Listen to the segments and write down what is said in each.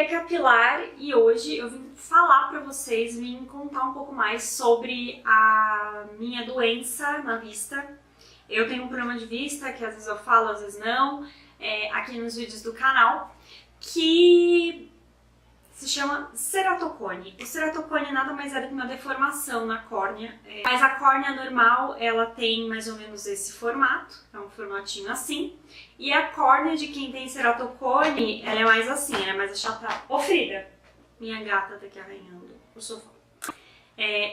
aqui é a Pilar e hoje eu vim falar pra vocês, vim contar um pouco mais sobre a minha doença na vista. Eu tenho um problema de vista, que às vezes eu falo, às vezes não, aqui nos vídeos do canal, que se chama ceratocone. O ceratocone nada mais é do que uma deformação na córnea, mas a córnea normal ela tem mais ou menos esse formato, é um formatinho assim, e a córnea de quem tem ceratocone, ela é mais assim, ela é mais achatada. Ô Frida, minha gata tá aqui arranhando o sofá.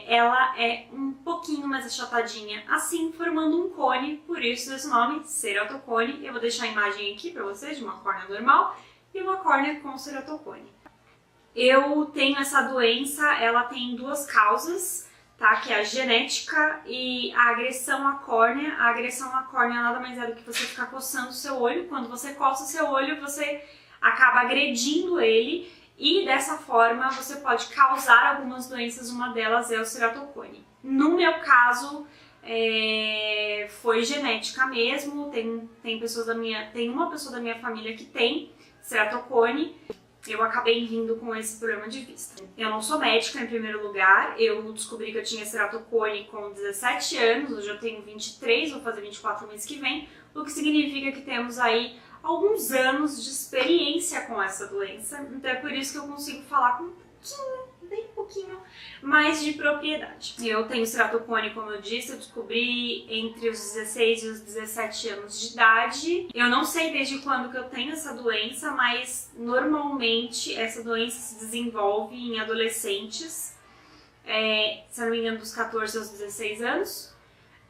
Ela é um pouquinho mais achatadinha, assim, formando um cone, por isso esse nome, ceratocone. Eu vou deixar a imagem aqui pra vocês de uma córnea normal e uma córnea com ceratocone. Eu tenho essa doença, ela tem duas causas, tá? Que é a genética e a agressão à córnea. A agressão à córnea nada mais é do que você ficar coçando o seu olho. Quando você coça o seu olho, você acaba agredindo ele e dessa forma você pode causar algumas doenças, uma delas é o ceratocone. No meu caso, foi genética mesmo, tem uma pessoa da minha família que tem ceratocone. Eu acabei vindo com esse problema de vista. Eu não sou médica, em primeiro lugar. Eu descobri que eu tinha ceratocone com 17 anos, hoje eu tenho 23, vou fazer 24 no mês que vem, o que significa que temos aí alguns anos de experiência com essa doença. Então é por isso que eu consigo falar com bem pouquinho mais de propriedade. Eu tenho ceratocone, como eu disse, eu descobri entre os 16 e os 17 anos de idade. Eu não sei desde quando que eu tenho essa doença, mas normalmente essa doença se desenvolve em adolescentes, se eu não me engano, dos 14 aos 16 anos.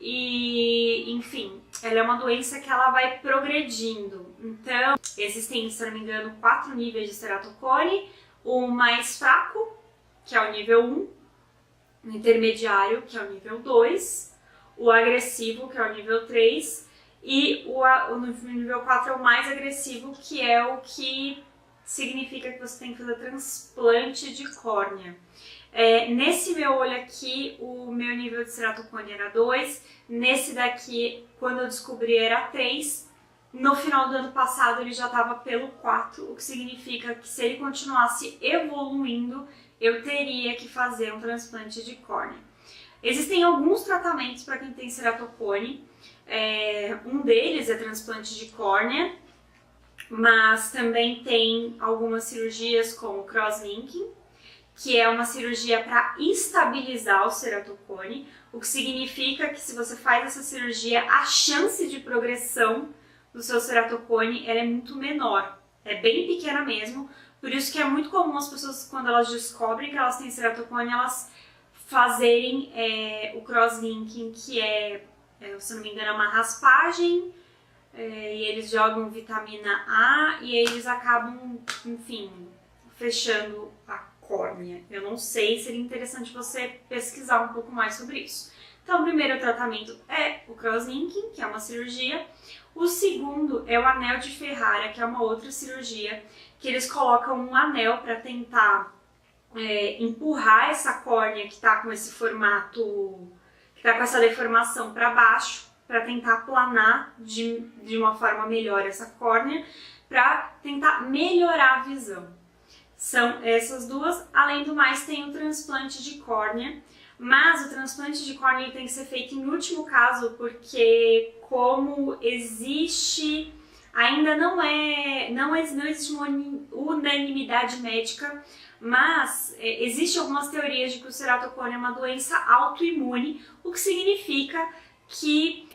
E, enfim, ela é uma doença que ela vai progredindo. Então, existem, se eu não me engano, 4 níveis de ceratocone. O mais fraco, que é o nível 1, o intermediário, que é o nível 2, o agressivo, que é o nível 3, e o nível 4 é o mais agressivo, que é o que significa que você tem que fazer transplante de córnea. Nesse meu olho aqui, o meu nível de ceratocone era 2, nesse daqui, quando eu descobri, era 3, no final do ano passado ele já estava pelo 4, o que significa que se ele continuasse evoluindo, eu teria que fazer um transplante de córnea. Existem alguns tratamentos para quem tem ceratocone, um deles é transplante de córnea, mas também tem algumas cirurgias como crosslinking, que é uma cirurgia para estabilizar o ceratocone, o que significa que se você faz essa cirurgia, a chance de progressão do seu ceratocone ela é muito menor, é bem pequena mesmo, por isso que é muito comum as pessoas, quando elas descobrem que elas têm ceratocone, elas fazerem o crosslinking, que se não me engano, é uma raspagem, e eles jogam vitamina A e aí eles acabam, enfim, fechando a córnea. Eu não sei, seria interessante você pesquisar um pouco mais sobre isso. Então, o primeiro tratamento é o crosslinking, que é uma cirurgia. O segundo é o anel de Ferrara, que é uma outra cirurgia, que eles colocam um anel para tentar empurrar essa córnea que está com esse formato, que está com essa deformação para baixo, para tentar aplanar de uma forma melhor essa córnea, para tentar melhorar a visão. São essas duas, além do mais tem o transplante de córnea, mas o transplante de córnea tem que ser feito em último caso, porque como existe, ainda não existe uma unanimidade médica, mas existe algumas teorias de que o ceratocone é uma doença autoimune, o que significa que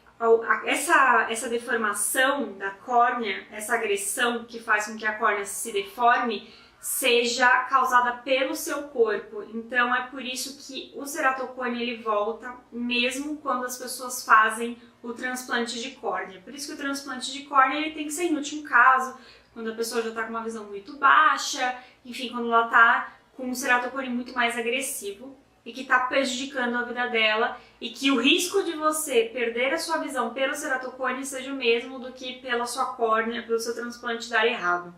essa deformação da córnea, essa agressão que faz com que a córnea se deforme, seja causada pelo seu corpo. Então é por isso que o ceratocone ele volta mesmo quando as pessoas fazem o transplante de córnea. Por isso que o transplante de córnea ele tem que ser em último caso, quando a pessoa já está com uma visão muito baixa, enfim, quando ela está com um ceratocone muito mais agressivo e que está prejudicando a vida dela e que o risco de você perder a sua visão pelo ceratocone seja o mesmo do que pela sua córnea, pelo seu transplante dar errado.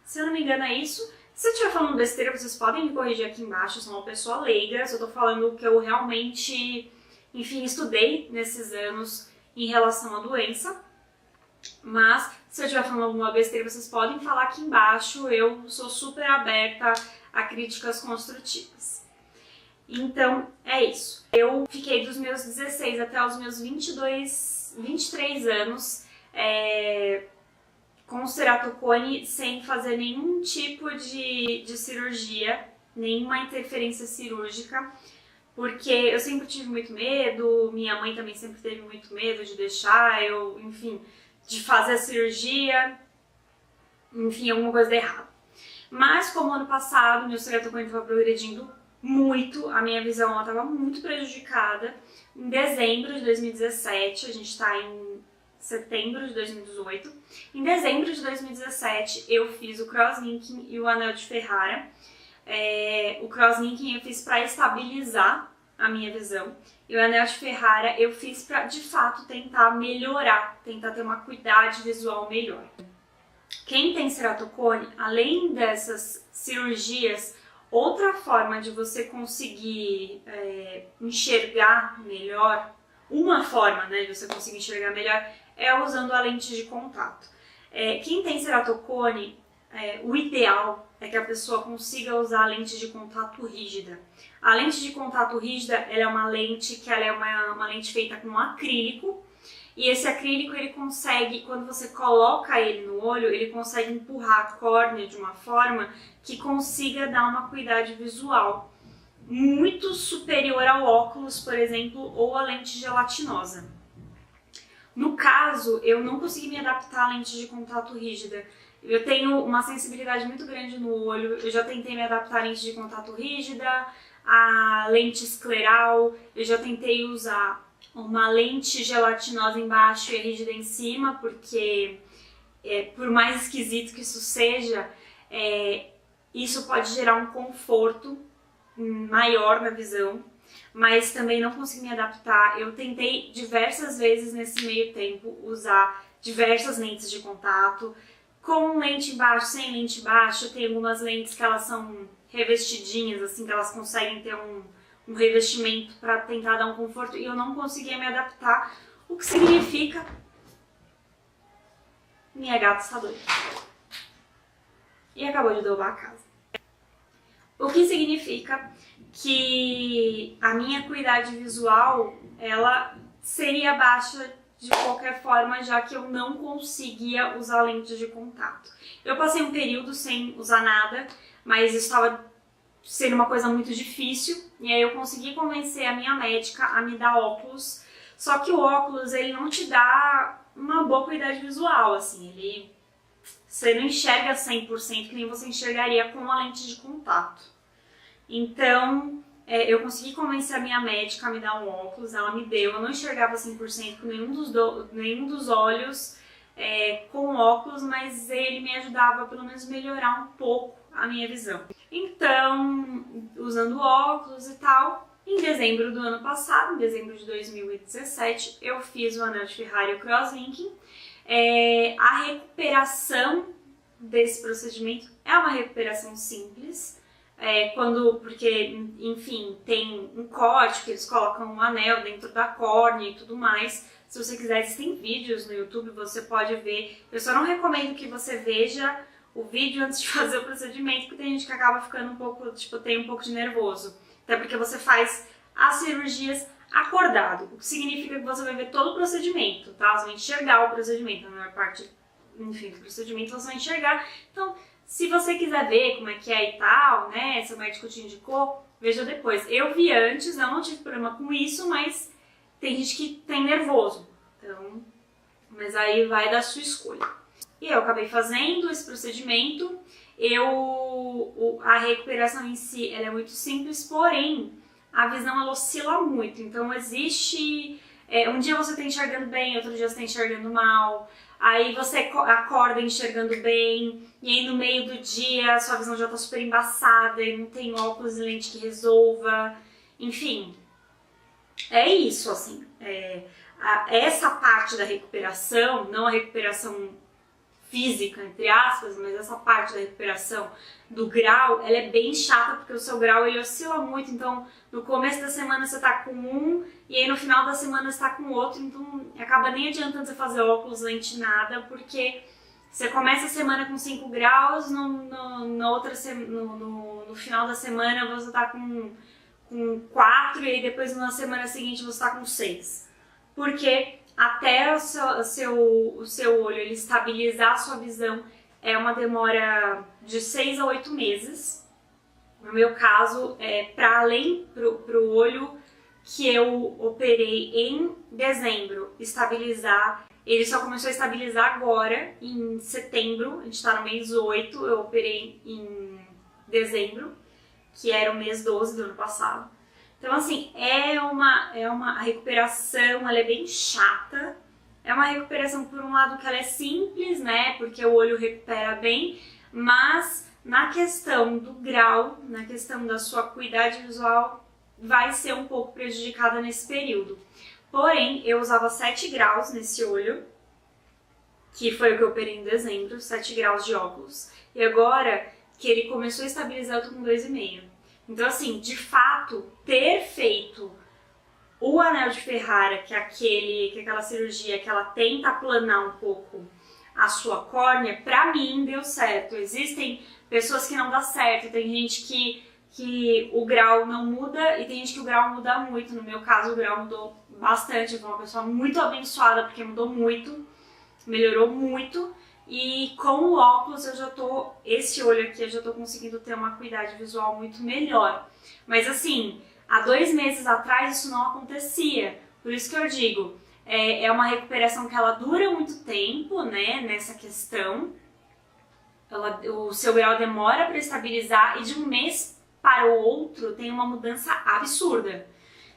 Se eu não me engano é isso. Se eu estiver falando besteira, vocês podem me corrigir aqui embaixo, eu sou uma pessoa leiga, só tô falando o que eu realmente, enfim, estudei nesses anos em relação à doença. Mas se eu estiver falando alguma besteira, vocês podem falar aqui embaixo, eu sou super aberta a críticas construtivas. Então, é isso. Eu fiquei dos meus 16 até os meus 23 anos com ceratocone sem fazer nenhum tipo de cirurgia, nenhuma interferência cirúrgica, porque eu sempre tive muito medo, minha mãe também sempre teve muito medo de deixar eu, enfim, de fazer a cirurgia, enfim, alguma coisa de errado. Mas como ano passado meu ceratocone estava progredindo muito, a minha visão estava muito prejudicada, em dezembro de 2017, a gente está em setembro de 2018, em dezembro de 2017 eu fiz o crosslinking e o anel de Ferrara. O crosslinking eu fiz para estabilizar a minha visão e o anel de Ferrara eu fiz para de fato tentar melhorar, tentar ter uma acuidade visual melhor. Quem tem ceratocone, além dessas cirurgias, outra forma de você conseguir enxergar melhor, uma forma, né, de você conseguir enxergar melhor é usando a lente de contato. Quem tem ceratocone, o ideal é que a pessoa consiga usar a lente de contato rígida. A lente de contato rígida ela é uma lente que ela é uma lente feita com acrílico, e esse acrílico ele consegue, quando você coloca ele no olho, ele consegue empurrar a córnea de uma forma que consiga dar uma acuidade visual muito superior ao óculos, por exemplo, ou a lente gelatinosa. No caso, eu não consegui me adaptar à lente de contato rígida. Eu tenho uma sensibilidade muito grande no olho, eu já tentei me adaptar à lente de contato rígida, à lente escleral, eu já tentei usar uma lente gelatinosa embaixo e rígida em cima, porque por mais esquisito que isso seja, isso pode gerar um conforto maior na visão, mas também não consegui me adaptar. Eu tentei diversas vezes nesse meio tempo usar diversas lentes de contato, com lente embaixo, sem lente embaixo. Tem algumas lentes que elas são revestidinhas, assim, que elas conseguem ter um revestimento para tentar dar um conforto, e eu não conseguia me adaptar, o que significa... Minha gata está doida. E acabou de derrubar a casa. O que significa que a minha acuidade visual, ela seria baixa de qualquer forma, já que eu não conseguia usar lente de contato. Eu passei um período sem usar nada, mas isso estava sendo uma coisa muito difícil, e aí eu consegui convencer a minha médica a me dar óculos, só que o óculos ele não te dá uma boa qualidade visual, assim, você não enxerga 100% que nem você enxergaria com a lente de contato. Então, eu consegui convencer a minha médica a me dar um óculos, ela me deu, eu não enxergava 100% com nenhum dos olhos com óculos, mas ele me ajudava a pelo menos melhorar um pouco a minha visão. Então, usando óculos e tal, em dezembro do ano passado, em dezembro de 2017, eu fiz o anel de Ferrara e o crosslinking. A recuperação desse procedimento é uma recuperação simples, porque, enfim, tem um corte que eles colocam um anel dentro da córnea e tudo mais. Se você quiser, existem vídeos no YouTube, você pode ver. Eu só não recomendo que você veja o vídeo antes de fazer o procedimento, porque tem gente que acaba ficando um pouco, tem um pouco de nervoso. Até porque você faz as cirurgias acordado, o que significa que você vai ver todo o procedimento, tá? Você vai enxergar o procedimento, na maior parte, enfim, do procedimento você vai enxergar. Então, se você quiser ver como é que é e tal, né, seu médico te indicou, veja depois. Eu vi antes, eu não tive problema com isso, mas tem gente que tem nervoso, então, mas aí vai da sua escolha. E eu acabei fazendo esse procedimento, a recuperação em si ela é muito simples, porém, a visão ela oscila muito, então existe... um dia você está enxergando bem, outro dia você está enxergando mal, aí você acorda enxergando bem, e aí no meio do dia a sua visão já está super embaçada e não tem óculos e lente que resolva, enfim, é isso, assim. Essa parte da recuperação, não a recuperação física, entre aspas, mas essa parte da recuperação do grau, ela é bem chata, porque o seu grau ele oscila muito, então no começo da semana você tá com um, e aí no final da semana você tá com outro, então acaba nem adiantando você fazer óculos, lente, nada, porque você começa a semana com 5 graus, no final da semana você tá com 4, e aí depois na semana seguinte você tá com 6. Porque até o seu olho ele estabilizar a sua visão é uma demora de 6 a 8 meses. No meu caso, para além pro olho que eu operei em dezembro estabilizar, ele só começou a estabilizar agora, em setembro, a gente está no mês 8, eu operei em dezembro, que era o mês 12 do ano passado. Então, assim, a recuperação, ela é bem chata. É uma recuperação, por um lado, que ela é simples, né, porque o olho recupera bem, mas na questão do grau, na questão da sua acuidade visual, vai ser um pouco prejudicada nesse período. Porém, eu usava 7 graus nesse olho, que foi o que eu operei em dezembro, 7 graus de óculos. E agora que ele começou a estabilizar, eu tô com 2,5. Então, assim, de fato, ter feito o anel de Ferrara, que é aquela cirurgia que ela tenta aplanar um pouco a sua córnea, pra mim deu certo. Existem pessoas que não dá certo, tem gente que o grau não muda e tem gente que o grau muda muito. No meu caso, o grau mudou bastante. Eu fui uma pessoa muito abençoada porque mudou muito, melhorou muito. E com o óculos esse olho aqui eu já tô conseguindo ter uma acuidade visual muito melhor. Mas assim, há 2 meses atrás isso não acontecia. Por isso que eu digo, é uma recuperação que ela dura muito tempo, né, nessa questão. O seu grau demora para estabilizar e de um mês para o outro tem uma mudança absurda.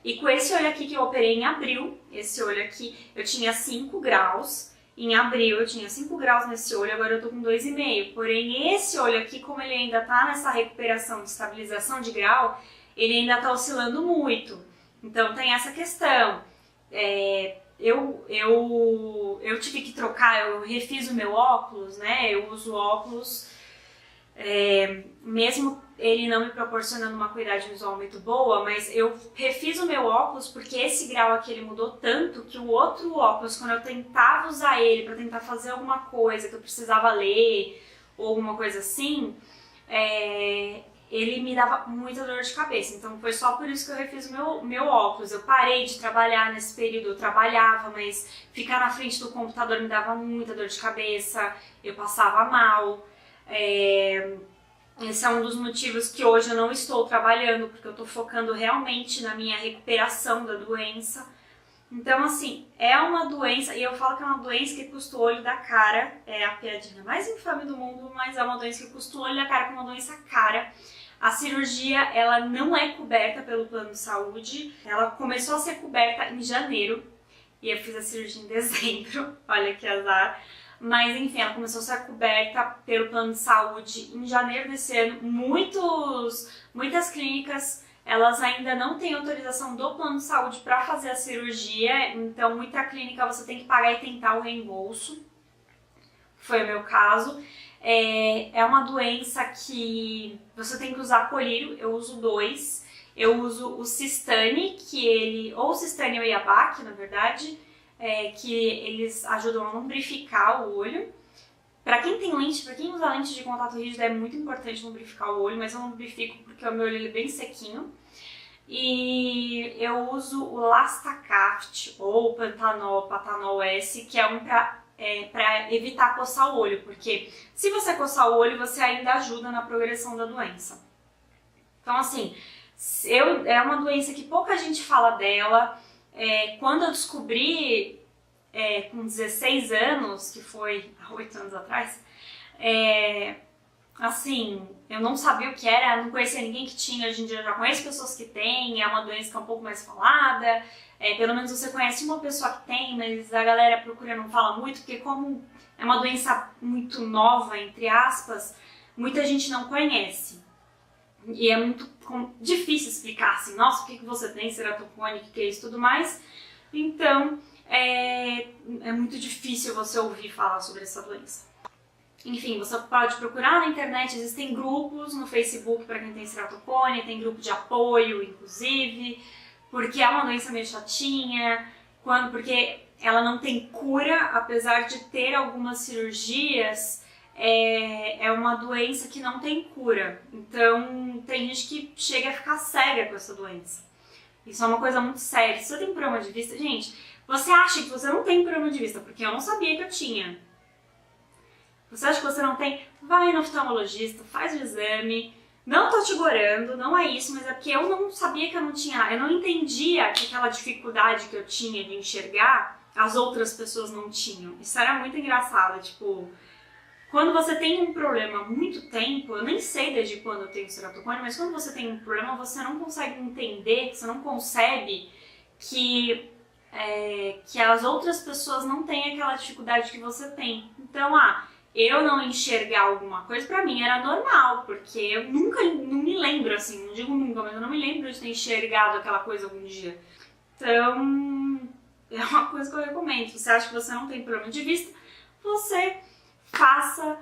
E com esse olho aqui que eu operei em abril, esse olho aqui eu tinha 5 graus. Em abril eu tinha 5 graus nesse olho, agora eu tô com 2,5. Porém, esse olho aqui, como ele ainda tá nessa recuperação de estabilização de grau, ele ainda tá oscilando muito. Então tem essa questão. Eu tive que trocar, eu refiz o meu óculos, né? Eu uso óculos, mesmo ele não me proporcionando uma qualidade visual muito boa, mas eu refiz o meu óculos porque esse grau aqui ele mudou tanto que o outro óculos, quando eu tentava usar ele para tentar fazer alguma coisa que eu precisava ler ou alguma coisa assim, ele me dava muita dor de cabeça. Então foi só por isso que eu refiz o meu óculos. Eu parei de trabalhar nesse período, eu trabalhava, mas ficar na frente do computador me dava muita dor de cabeça, eu passava mal. Esse é um dos motivos que hoje eu não estou trabalhando, porque eu estou focando realmente na minha recuperação da doença. Então, assim, é uma doença, e eu falo que é uma doença que custa o olho da cara, é a piadinha mais infame do mundo, mas é uma doença que custa o olho da cara, que é uma doença cara. A cirurgia, ela não é coberta pelo plano de saúde, ela começou a ser coberta em janeiro, e eu fiz a cirurgia em dezembro, olha que azar. Mas enfim, ela começou a ser coberta pelo plano de saúde em janeiro desse ano. Muitas clínicas, elas ainda não têm autorização do plano de saúde para fazer a cirurgia, então muita clínica você tem que pagar e tentar o reembolso. Foi o meu caso. É uma doença que você tem que usar colírio, eu uso 2. Eu uso o Systane, ou o Systane ou Iabac, na verdade, que eles ajudam a lubrificar o olho. Para quem tem lente, para quem usa lente de contato rígido, é muito importante lubrificar o olho, mas eu não lubrifico porque o meu olho é bem sequinho. E eu uso o Lastacaft ou Patanol S, que é um para evitar coçar o olho, porque se você coçar o olho, você ainda ajuda na progressão da doença. Então, assim, é uma doença que pouca gente fala dela. Quando eu descobri, com 16 anos, que foi há 8 anos atrás, assim, eu não sabia o que era, não conhecia ninguém que tinha. Hoje em dia eu já conheço pessoas que têm, é uma doença que é um pouco mais falada, pelo menos você conhece uma pessoa que tem, mas a galera procura não fala muito, porque como é uma doença muito nova, entre aspas, muita gente não conhece. E é muito difícil explicar assim, nossa, o que você tem, ceratocone, o que é isso e tudo mais. Então, é muito difícil você ouvir falar sobre essa doença. Enfim, você pode procurar na internet, existem grupos no Facebook para quem tem ceratocone, tem grupo de apoio, inclusive, porque é uma doença meio chatinha, porque ela não tem cura, apesar de ter algumas cirurgias, é uma doença que não tem cura. Então, tem gente que chega a ficar cega com essa doença. Isso é uma coisa muito séria. Se você tem problema de vista, gente, você acha que você não tem problema de vista, porque eu não sabia que eu tinha. Você acha que você não tem? Vai no oftalmologista, faz o exame. Não tô te gorando, não é isso, mas é porque eu não sabia que eu não tinha. Eu não entendia que aquela dificuldade que eu tinha de enxergar, as outras pessoas não tinham. Isso era muito engraçado, tipo, quando você tem um problema há muito tempo, eu nem sei desde quando eu tenho ceratocone, mas quando você tem um problema, você não consegue entender, você não concebe que as outras pessoas não têm aquela dificuldade que você tem. Então, eu não enxergar alguma coisa, pra mim era normal, porque eu não me lembro assim, não digo nunca, mas eu não me lembro de ter enxergado aquela coisa algum dia. Então, é uma coisa que eu recomendo. Se você acha que você não tem problema de vista, você faça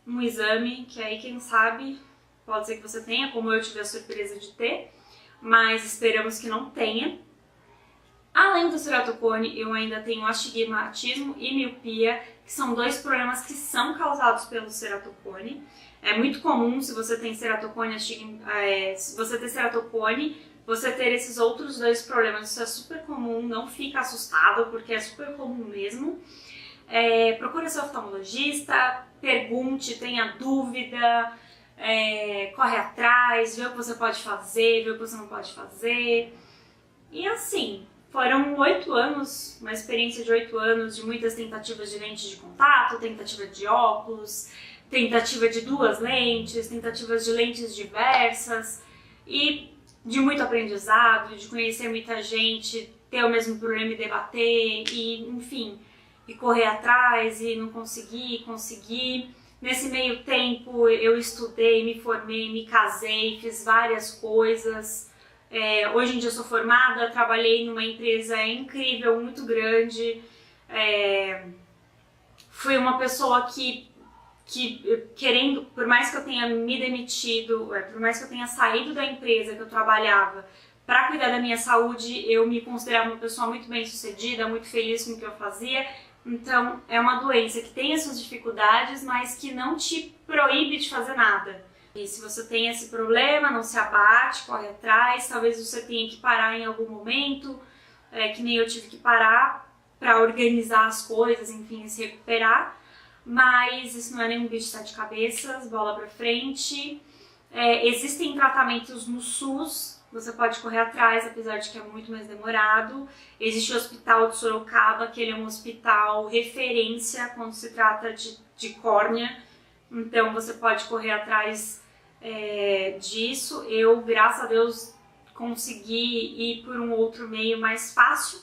um exame, que aí quem sabe pode ser que você tenha, como eu tive a surpresa de ter, mas esperamos que não tenha. Além do ceratocone, eu ainda tenho astigmatismo e miopia, que são dois problemas que são causados pelo ceratocone. É muito comum, se você tem ceratocone, se você ter ceratocone, você ter esses outros dois problemas. Isso é super comum, não fica assustado, porque é super comum mesmo. Procure seu oftalmologista, pergunte, tenha dúvida, corre atrás, vê o que você pode fazer, vê o que você não pode fazer. E assim, foram 8 anos, uma experiência de 8 anos de muitas tentativas de lente de contato, tentativa de óculos, tentativa de 2 lentes, tentativas de lentes diversas e de muito aprendizado, de conhecer muita gente, ter o mesmo problema e debater e, enfim, e correr atrás e não conseguir. Nesse meio tempo eu estudei, me formei, me casei, fiz várias coisas. Hoje em dia eu sou formada, trabalhei numa empresa incrível, muito grande. Fui uma pessoa que querendo, por mais que eu tenha me demitido, por mais que eu tenha saído da empresa que eu trabalhava para cuidar da minha saúde, eu me considerava uma pessoa muito bem sucedida, muito feliz com o que eu fazia. Então, é uma doença que tem as suas dificuldades, mas que não te proíbe de fazer nada. E se você tem esse problema, não se abate, corre atrás, talvez você tenha que parar em algum momento, que nem eu tive que parar para organizar as coisas, enfim, se recuperar. Mas isso não é nenhum bicho de 7 cabeças, bola pra frente. Existem tratamentos no SUS, você pode correr atrás, apesar de que é muito mais demorado. Existe o Hospital de Sorocaba, que ele é um hospital referência quando se trata de córnea. Então você pode correr atrás disso. Eu, graças a Deus, consegui ir por um outro meio mais fácil,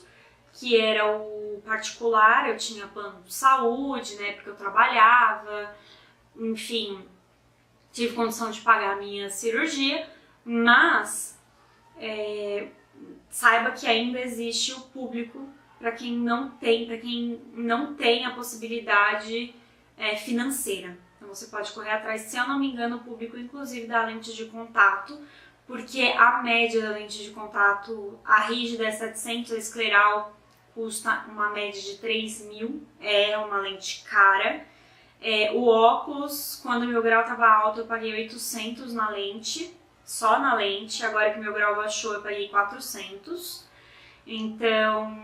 que era o particular. Eu tinha plano de saúde, né, porque eu trabalhava, enfim, tive condição de pagar a minha cirurgia, mas saiba que ainda existe o público para quem não tem a possibilidade financeira. Então você pode correr atrás, se eu não me engano, o público inclusive da lente de contato, porque a média da lente de contato, a rígida é 700, a escleral custa uma média de 3.000, é uma lente cara. O óculos, quando meu grau estava alto, eu paguei 800 na lente, só na lente. Agora que meu grau baixou, eu paguei 400. Então,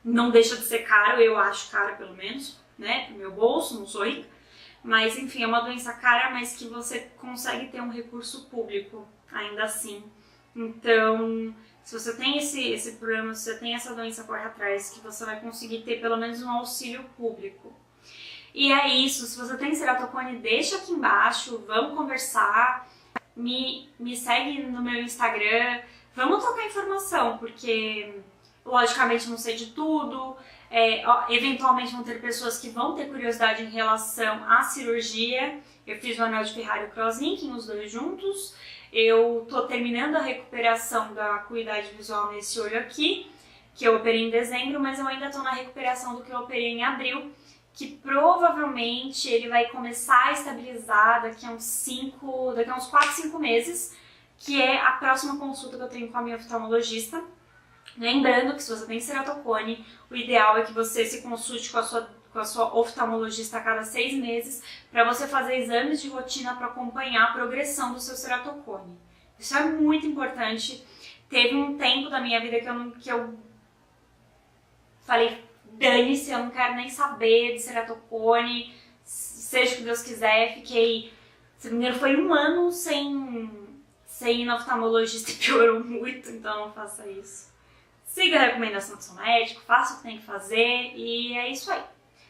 não deixa de ser caro, eu acho caro pelo menos, né, pro meu bolso, não sou rica. Mas enfim, é uma doença cara, mas que você consegue ter um recurso público, ainda assim. Então, se você tem esse problema, se você tem essa doença, corre atrás, que você vai conseguir ter pelo menos um auxílio público. E é isso, se você tem ceratocone, deixa aqui embaixo, vamos conversar, me segue no meu Instagram, vamos trocar informação, porque logicamente não sei de tudo, eventualmente vão ter pessoas que vão ter curiosidade em relação à cirurgia. Eu fiz o anel de Ferrari e o crosslinking, os dois juntos. Eu tô terminando a recuperação da acuidade visual nesse olho aqui. que eu operei em dezembro, mas eu ainda tô na recuperação do que eu operei em abril, que provavelmente ele vai começar a estabilizar daqui a uns 4, 5 meses, que é a próxima consulta que eu tenho com a minha oftalmologista. Lembrando que se você tem ceratocone, o ideal é que você se consulte com a sua oftalmologista a cada 6 meses para você fazer exames de rotina para acompanhar a progressão do seu ceratocone. Isso é muito importante. Teve um tempo da minha vida que eu falei, dane-se, eu não quero nem saber de ceratocone, seja o que Deus quiser. Fiquei, se não me engano, foi 1 ano sem ir no oftalmologista e piorou muito, então não faça isso. Siga a recomendação do seu médico, faça o que tem que fazer e é isso aí.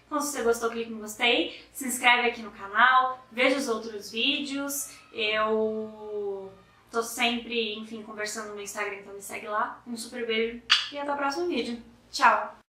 Então, se você gostou, clique no gostei, se inscreve aqui no canal, veja os outros vídeos. Eu tô sempre, enfim, conversando no Instagram, então me segue lá. Um super beijo e até o próximo vídeo. Tchau!